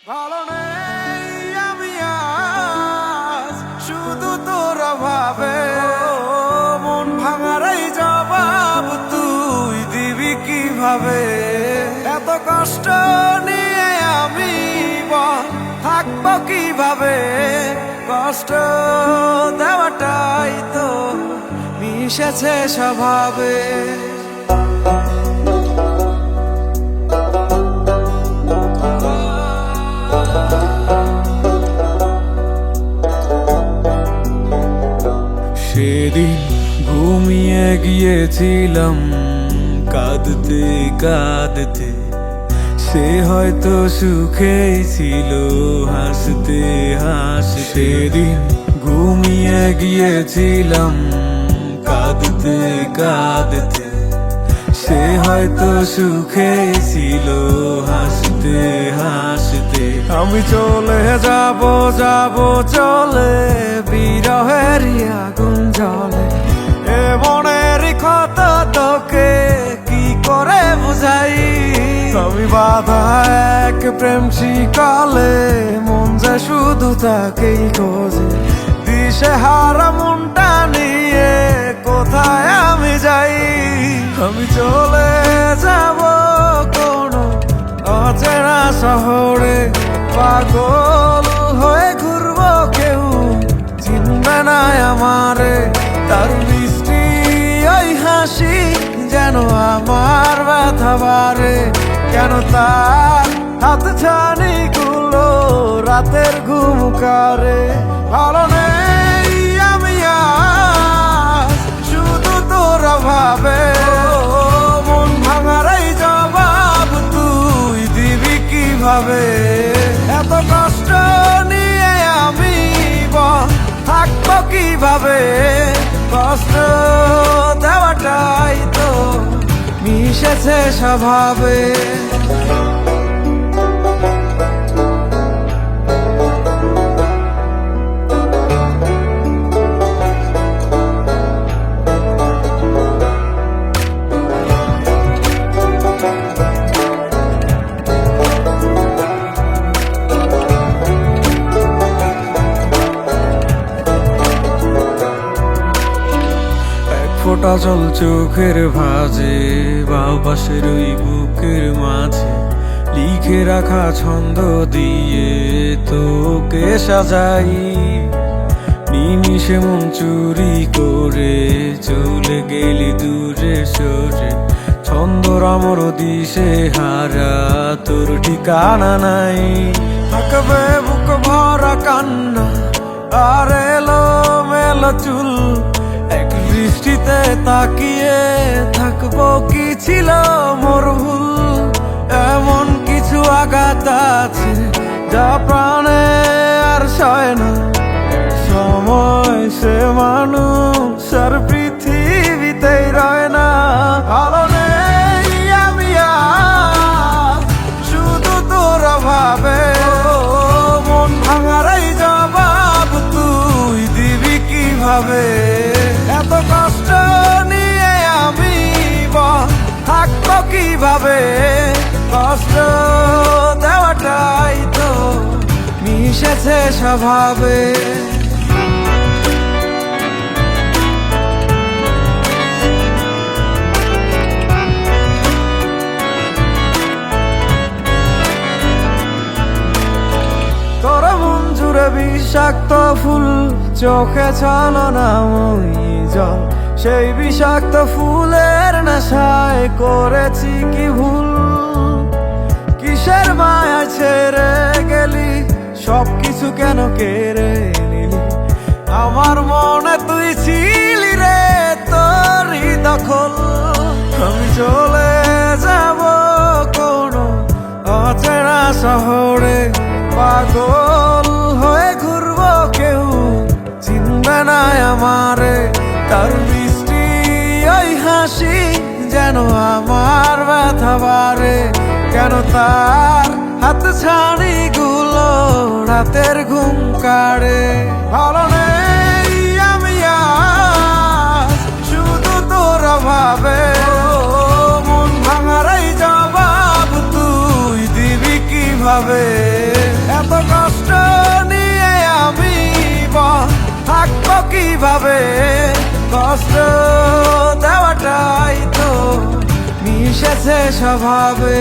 ভালো নেই আমি আজ, শুধু তোর অভাবে মন ভাঙার এই জবাব তুই দিবি কিভাবে? এত কষ্ট নিয়ে আমি থাকবো কিভাবে? কষ্ট দেওয়াটাই তো মিশেছে স্বভাবে। সেদিন ঘুমিয়ে গিয়েছিলাম কাঁদতে কাঁদতে, সে হয়তো সুখেই ছিল হাসতে হাসতে। সেদিন ঘুমিয়ে গিয়েছিলাম কাঁদতে কাঁদতে, সে হয়তো সুখেই ছিল হাসতে হাসতে। আমি চলে যাব চলে বিরহের আগুন জলে, এ মনের ক্ষত তোকে কি করে বুঝাই? আমি বাধা এক প্রেম শিকালে, মন যে শুধু তাকেই খোঁজে। দিশে হারা মনটা নিয়ে কোথায় আমি যাই? আমি চলে যাব কোনো অচেনা শহরে, পাগল হয়ে ঘুরবো, কেউ চিনবে না আমারে। তার মিষ্টি ওই হাসি যেন আমার ব্যথা বাড়ে। কেন তার হাত ছানি গুলো রাতের ঘুম কারে? ভালো নেই আমি আজ, শুধু তোর অভাবে মন ভাঙার এই জবাব তুই দিবি কিভাবে? এত কষ্ট নিয়ে আমি থাকবো কিভাবে? কষ্ট দেওয়াটাই তো মিশেছে স্বভাবে। ফোটা জল চোখের ভাজে, বাও পাশের ওই বুকের মাঝে লিখে রাখা ছন্দ দিয়ে তোকে সাজাই। নিমিষে মন চুরি করে চলে গেলি দূরে সরে, ছন্দর আমর দিশে হারা তোর ঠিকানা নাই। থাকবে বুক ভরা কান্না আর এলো মেলো চুল, এক দৃষ্টিতে তাকিয়ে থাকবো কি ছিল মোর ভুল? এমন কিছু আঘাত আছে যা প্রাণে আর সয় না, সময় সে মানুষ আর পৃথিবীতেই রয় না। ভালো নেই আমি আজ, শুধু তোর অভাবে মন ভাঙার এই জবাব তুই দিবি কিভাবে? এত কষ্ট নিয়ে আমি থাকবো কিভাবে? কষ্ট দেওয়াটাই তো মিশেছে স্বভাবে। তোর মন জুড়ে বিষাক্ত ফুল, চোখে ছলনাময়ী জল, সেই বিষাক্ত ফুলের নেশায় করেছি কি ভুল? কিসের মায়া ছেড়ে গেলি, সবকিছু কেন কেড়ে নিলি? আমার মনে তুই ছিলি রে, তোরই দখল। আমি চলে যাব কোনো অচেনা শহরে, পাগল হয়ে ঘুরবো, কেউ চিনবে না আমারে। তার মিষ্টি ওই হাসি যেন আমার ব্যথা বাড়ে। কেন তার হাত ছানি গুলো রাতের ঘুম কাড়ে? ভালো নেই আমি আজ, শুধু তোর অভাবে মন ভাঙার এই জবাব তুই দিবি কিভাবে? এত কষ্ট নিয়ে আমি থাকবো কিভাবে, কষ্ট দেওয়াটাই তো মিশেছে স্বভাবে।